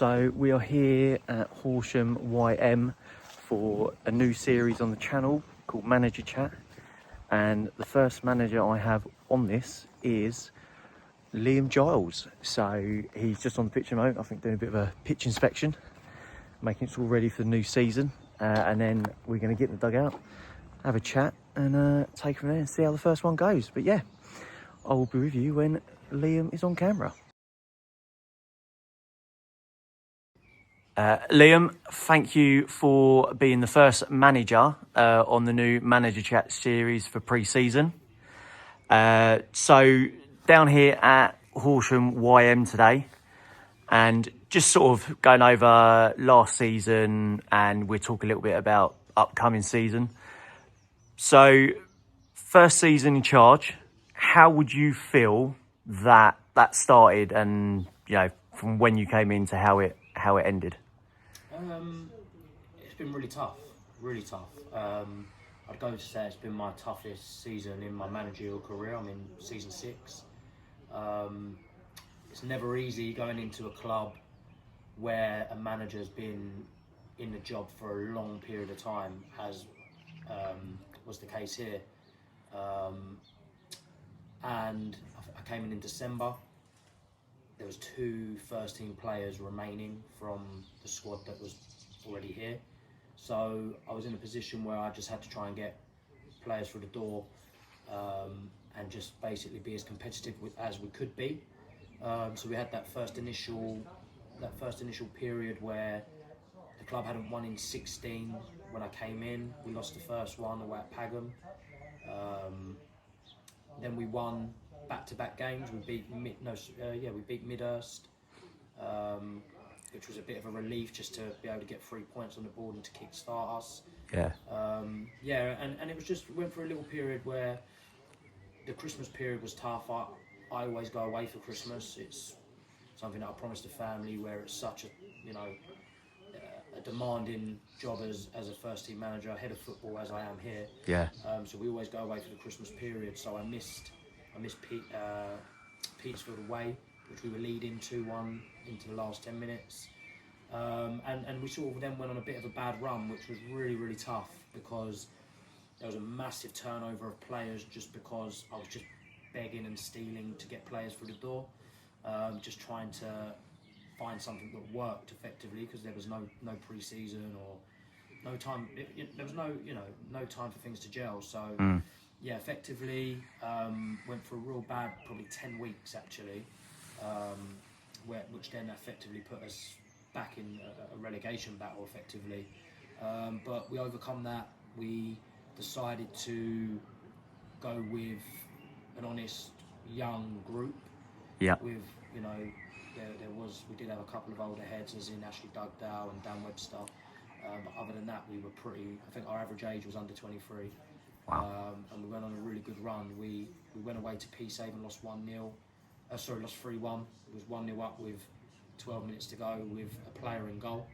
So we are here at Horsham YM for a new series on the channel called Manager Chat, and the first manager I have on this is Liam Giles. So he's just on the pitch at the moment, I think doing a bit of a pitch inspection, making it all ready for the new season, and then we're going to get in the dugout, have a chat and take from there and see how the first one goes. But yeah, I will be with you when Liam is on camera. Liam, thank you for being the first manager on the new Manager Chat series for pre-season. So down here at Horsham YM today, and just sort of going over last season, and we'll talk a little bit about upcoming season. So first season in charge, how would you feel that started, and from when you came in to how it ended? It's been really tough, really tough. I'd go to say it's been my toughest season in my managerial career. I'm in season 6. It's never easy going into a club where a manager's been in the job for a long period of time, as was the case here. And I came in December. There was 2 first-team players remaining from the squad that was already here. So I was in a position where I just had to try and get players through the door, and just basically be as competitive as we could be. So we had that first initial period where the club hadn't won in 16 when I came in. We lost the first one away at Pagham. Then we won back-to-back games. We beat Midhurst, which was a bit of a relief just to be able to get 3 points on the board and to kick-start us. And it was just, we went through a little period where the Christmas period was tough. I always go away for Christmas. It's something that I promised the family, where it's such a demanding job as a first team manager, head of football as I am here. So we always go away for the Christmas period. So I missed Petersfield away, which we were leading 2-1 into the last 10 minutes. And we sort of then went on a bit of a bad run, which was really, really tough, because there was a massive turnover of players just because I was just begging and stealing to get players through the door, just trying to find something that worked effectively, because there was no pre-season or no time. There was no time for things to gel. So effectively went for a real bad, probably 10 weeks actually, which then effectively put us back in a relegation battle effectively. But we overcome that. We decided to go with an honest young group. With we did have a couple of older heads, as in Ashley Dugdale and Dan Webster. But other than that, we were I think our average age was under 23. Wow. And we went on a really good run. We went away to Peacehaven, lost 3-1. It was 1-0 up with 12 minutes to go, with a player in goal,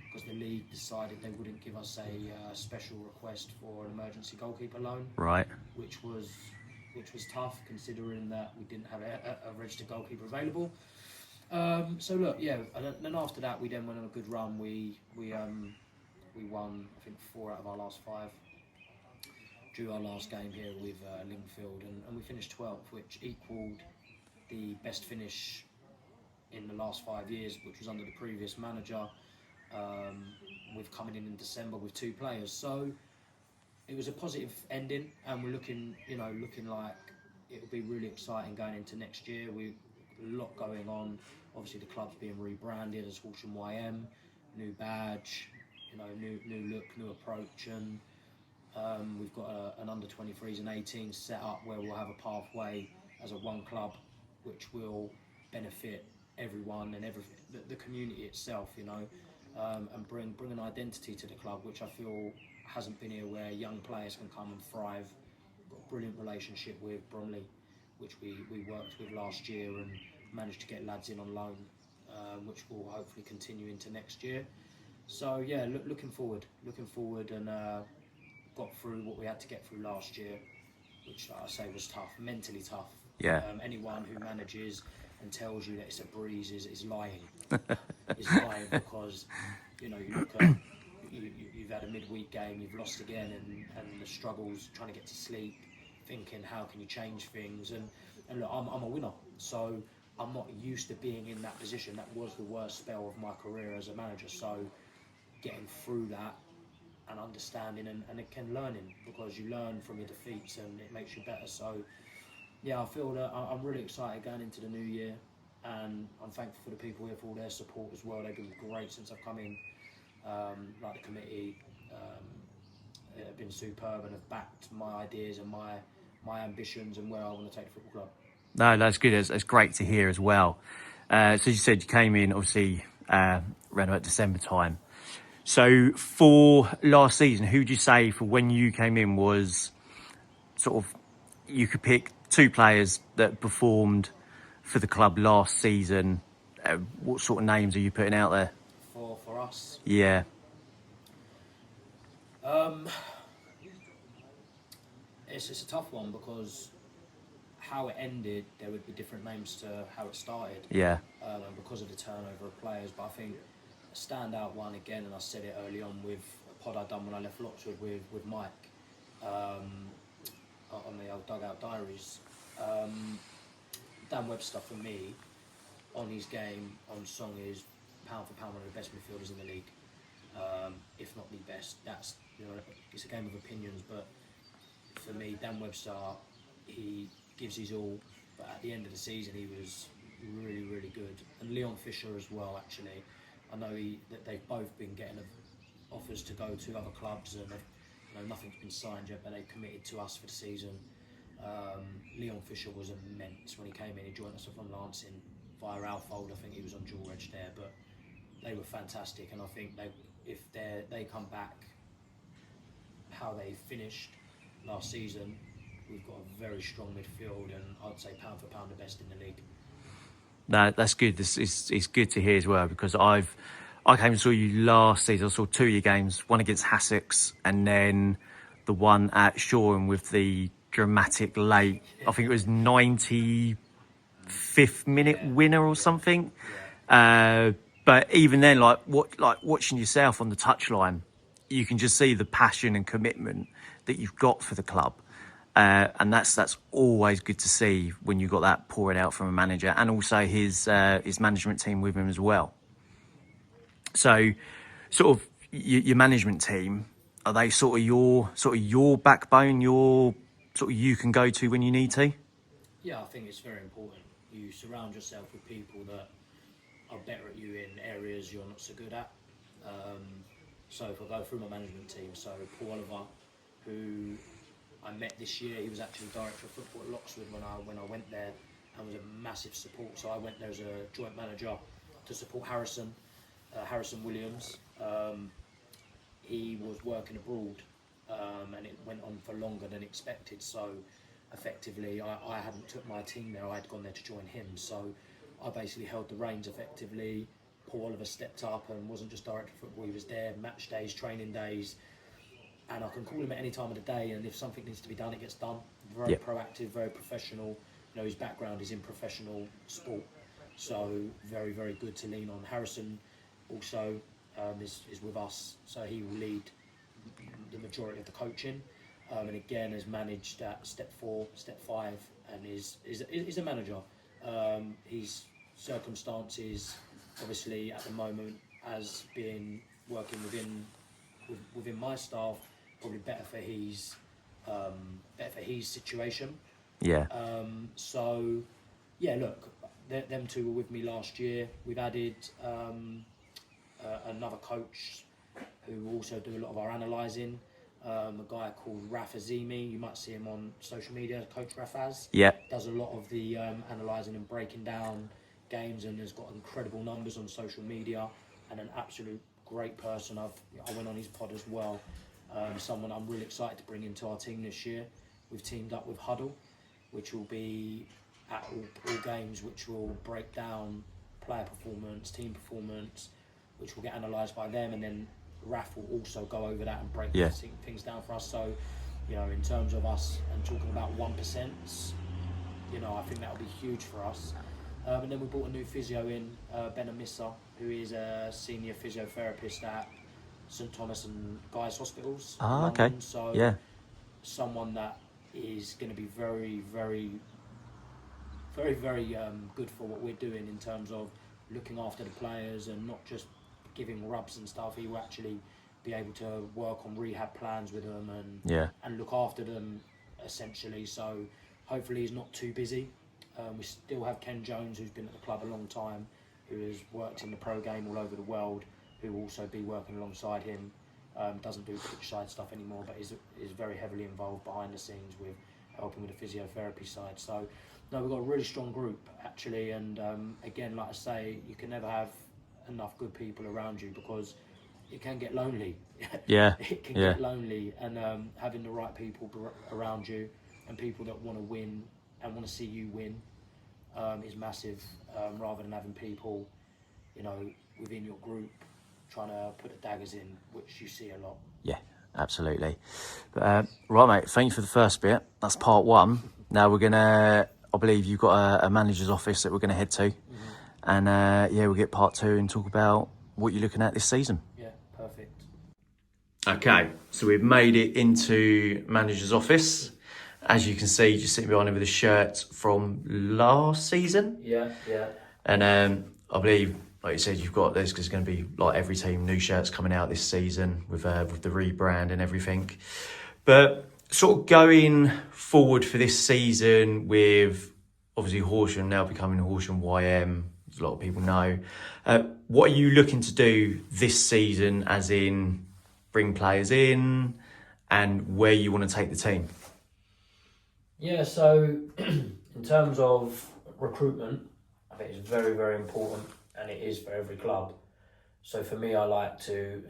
because the league decided they wouldn't give us a special request for an emergency goalkeeper loan. Right. Which was tough, considering that we didn't have a registered goalkeeper available. So look, and then after that we then went on a good run. We won, I think, 4 out of our last 5. Drew our last game here with Lingfield, and we finished 12th, which equalled the best finish in the last 5 years, which was under the previous manager, with coming in December with 2 players. So it was a positive ending, and we're looking like it will be really exciting going into next year. We've a lot going on. Obviously, the club's being rebranded as Horsham YM, new badge, new look, new approach, and we've got an under 23s and 18s set up where we'll have a pathway as a one club, which will benefit everyone and the community itself, and bring an identity to the club, which I feel hasn't been here, where young players can come and thrive. Got a brilliant relationship with Bromley, which we worked with last year and managed to get lads in on loan, which will hopefully continue into next year. So yeah, looking forward, and got through what we had to get through last year, which I say was tough, mentally tough. Anyone who manages and tells you that it's a breeze is lying. is fine, because you look at you've had a midweek game, you've lost again, and the struggles trying to get to sleep, thinking how can you change things, and look, I'm a winner, so I'm not used to being in that position. That was the worst spell of my career as a manager, so getting through that and understanding and again learning, because you learn from your defeats and it makes you better. So yeah, I feel that I'm really excited going into the new year, and I'm thankful for the people here for all their support as well. They've been great since I've come in. Like the committee, have been superb and have backed my ideas and my ambitions and where I want to take the football club. No, that's good. That's great to hear as well. So you said you came in, obviously, around about December time. So for last season, who would you say for when you came in was sort of, you could pick 2 players that performed for the club last season? What sort of names are you putting out there? For us, Yeah. it's a tough one, because how it ended, there would be different names to how it started. Yeah. And because of the turnover of players. But I think a standout one again, and I said it early on with a pod I'd done when I left Lockswood with Mike, on the old Dugout Diaries. Dan Webster, for me, on his game, on song, is pound for pound one of the best midfielders in the league, if not the best. That's, it's a game of opinions, but for me, Dan Webster, he gives his all, but at the end of the season, he was really, really good. And Leon Fisher as well, actually. I know that they've both been getting offers to go to other clubs, and nothing's been signed yet, but they committed to us for the season. Leon Fisher was immense when he came in. He joined us from Lancing via Alfold. I think he was on dual reg there, but they were fantastic. And I think if they come back how they finished last season, we've got a very strong midfield, and I'd say pound for pound the best in the league. No, that's good. It's good to hear as well, because I came and saw you last season. I saw 2 of your games, one against Hassocks and then the one at Shoreham with the dramatic late, I think it was 95th minute winner or something. Yeah. But even then, like watching yourself on the touchline, you can just see the passion and commitment that you've got for the club. And that's always good to see when you've got that pouring out from a manager, and also his management team with him as well. So, sort of your management team, are they sort of your backbone, you can go to when you need to? Yeah, I think it's very important. You surround yourself with people that are better at you in areas you're not so good at. So if I go through my management team, so Paul Oliver, who I met this year, he was actually director of football at Lockswood when I went there, and was a massive support. So I went there as a joint manager to support Harrison Williams. He was working abroad, and it went on for longer than expected. So effectively, I hadn't took my team there. I had gone there to join him. So I basically held the reins effectively. Paul Oliver stepped up and wasn't just director of football. He was there match days, training days, and I can call him at any time of the day, and if something needs to be done, it gets done. Very proactive, very professional. His background is in professional sport, so very, very good to lean on. Harrison also is with us, so he will lead the majority of the coaching, and again has managed at step 4, step 5, and is a manager. His circumstances, obviously, at the moment, as being working within my staff, probably better for his situation. Yeah. So yeah, look, them two were with me last year. We've added another coach who also do a lot of our analysing. A guy called Raf Azimi. You might see him on social media. Coach Rafaz. Yeah. Does a lot of the analysing and breaking down games, and has got incredible numbers on social media, and an absolute great person. I went on his pod as well. Someone I'm really excited to bring into our team this year. We've teamed up with Huddle, which will be at all games, which will break down player performance, team performance, which will get analysed by them, and then Raf will also go over that and break things down for us. So, in terms of us and talking about 1%, I think that will be huge for us. And then we brought a new physio in, Ben Amissa, who is a senior physiotherapist at St Thomas and Guy's Hospitals in Ah, London. okay. So Yeah. someone that is going to be very good for what we're doing in terms of looking after the players and not just giving rubs and stuff. He will actually be able to work on rehab plans with them and look after them essentially. So hopefully he's not too busy. We still have Ken Jones, who's been at the club a long time, who has worked in the pro game all over the world, who will also be working alongside him. Doesn't do pitch side stuff anymore, but is very heavily involved behind the scenes with helping with the physiotherapy side. So no, we've got a really strong group actually, and again, like I say, you can never have enough good people around you because it can get lonely. Yeah. It can Yeah. get lonely, and having the right people around you and people that want to win and want to see you win is massive. Rather than having people, you know, within your group trying to put the daggers in, which you see a lot. Yeah, absolutely. But, right, mate, thank you for the first bit. That's part one. Now we're going to, I believe you've got a manager's office that we're going to head to. And yeah, we'll get part two and talk about what you're looking at this season. Yeah, perfect. Okay, so we've made it into manager's office. As you can see, just sitting behind him with a shirt from last season. Yeah. And I believe, like you said, you've got this because it's going to be like every team, new shirts coming out this season with the rebrand and everything. But sort of going forward for this season with obviously Horsham now becoming Horsham YM, as a lot of people know. What are you looking to do this season, as in bring players in and where you want to take the team? Yeah, so in terms of recruitment, I think it's very important, and it is for every club. So for me, I like to,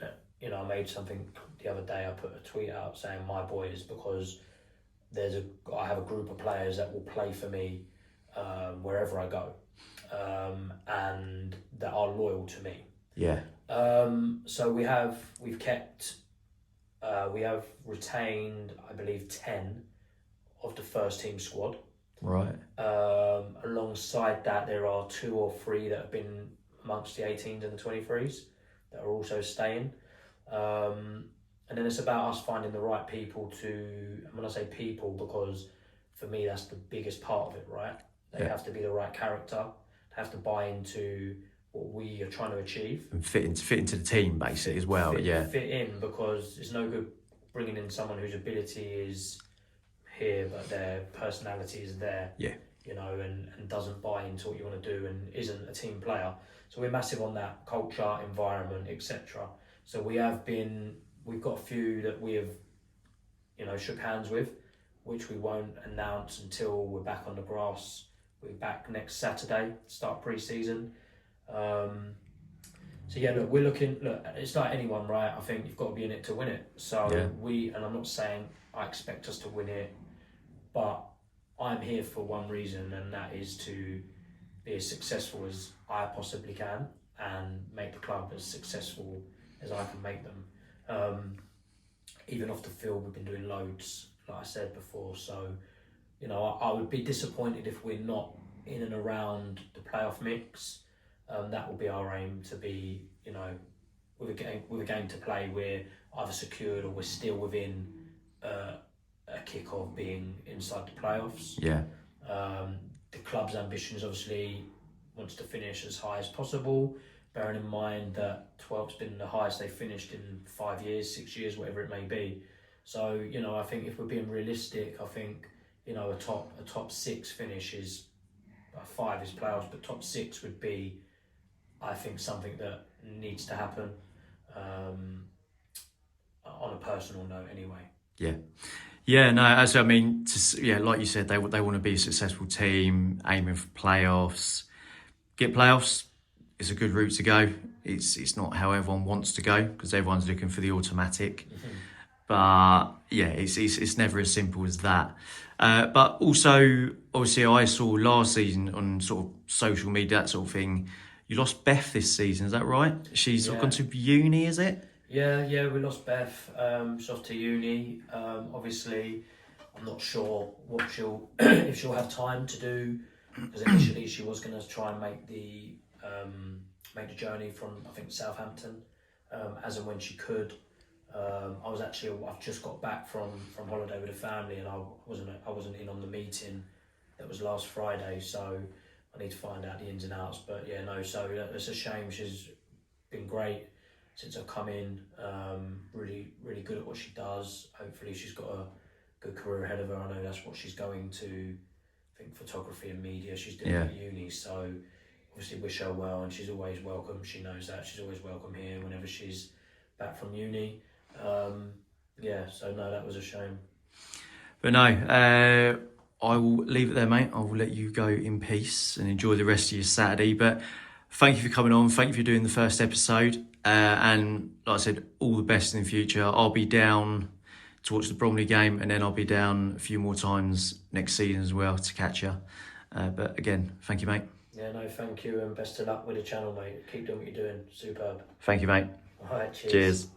I made something the other day. I put a tweet out saying my boys, because I have a group of players that will play for me wherever I go, and that are loyal to me. Yeah. So we have retained, I believe, 10 of the first team squad. Right. Alongside that, there are 2 or 3 that have been amongst the 18s and the 23s that are also staying. And then it's about us finding the right people and when I say people, because for me that's the biggest part of it, right? They have to be the right character, have to buy into what we are trying to achieve. And fit into the team basically as well, Fit in, because it's no good bringing in someone whose ability is here but their personality is there, and doesn't buy into what you want to do and isn't a team player. So we're massive on that culture, environment, etc. So we've got a few that we have, shook hands with, which we won't announce until we're back on the grass. We're back next Saturday, start pre-season. So yeah, look, it's like anyone, right? I think you've got to be in it to win it. So and I'm not saying I expect us to win it, but I'm here for one reason, and that is to be as successful as I possibly can and make the club as successful as I can make them. Even off the field, we've been doing loads, like I said before. So, I would be disappointed if we're not in and around the playoff mix. That will be our aim, to be, with a game to play, we're either secured or we're still within a kick of being inside the playoffs. Yeah. The club's ambitions obviously wants to finish as high as possible, bearing in mind that 12's been the highest they finished in 5 years, 6 years, whatever it may be. So, I think if we're being realistic, I think, a top 6 finish is 5 is playoffs, but top 6 would be, I think, something that needs to happen on a personal note anyway. Yeah. Yeah, no, like you said, they want to be a successful team, aiming for playoffs. Get playoffs, it's a good route to go. It's not how everyone wants to go, because everyone's looking for the automatic. Mm-hmm. But yeah, it's never as simple as that. But also, obviously, I saw last season on sort of social media, that sort of thing, you lost Beth this season, is that right? She's sort of gone to uni, is it? Yeah, we lost Beth. She's off to uni. Obviously, I'm not sure what if she'll have time to do, because initially she was going to try and make make the journey from, I think, Southampton, as and when she could. I've just got back from holiday with the family, and I wasn't in on the meeting that was last Friday, so I need to find out the ins and outs. But yeah, no, so it's a shame. She's been great since I've come in. Really, really good at what she does. Hopefully, she's got a good career ahead of her. I know that's what she's going to. I think photography and media. She's doing at uni, so obviously wish her well, and she's always welcome. She knows that she's always welcome here whenever she's back from uni. So no, that was a shame. But no, I will leave it there, mate. I will let you go in peace and enjoy the rest of your Saturday. But thank you for coming on. Thank you for doing the first episode. And like I said, all the best in the future. I'll be down to watch the Bromley game, and then I'll be down a few more times next season as well to catch you. But again, thank you, mate. Yeah, no, thank you, and best of luck with the channel, mate. Keep doing what you're doing. Superb. Thank you, mate. All right, cheers. Cheers.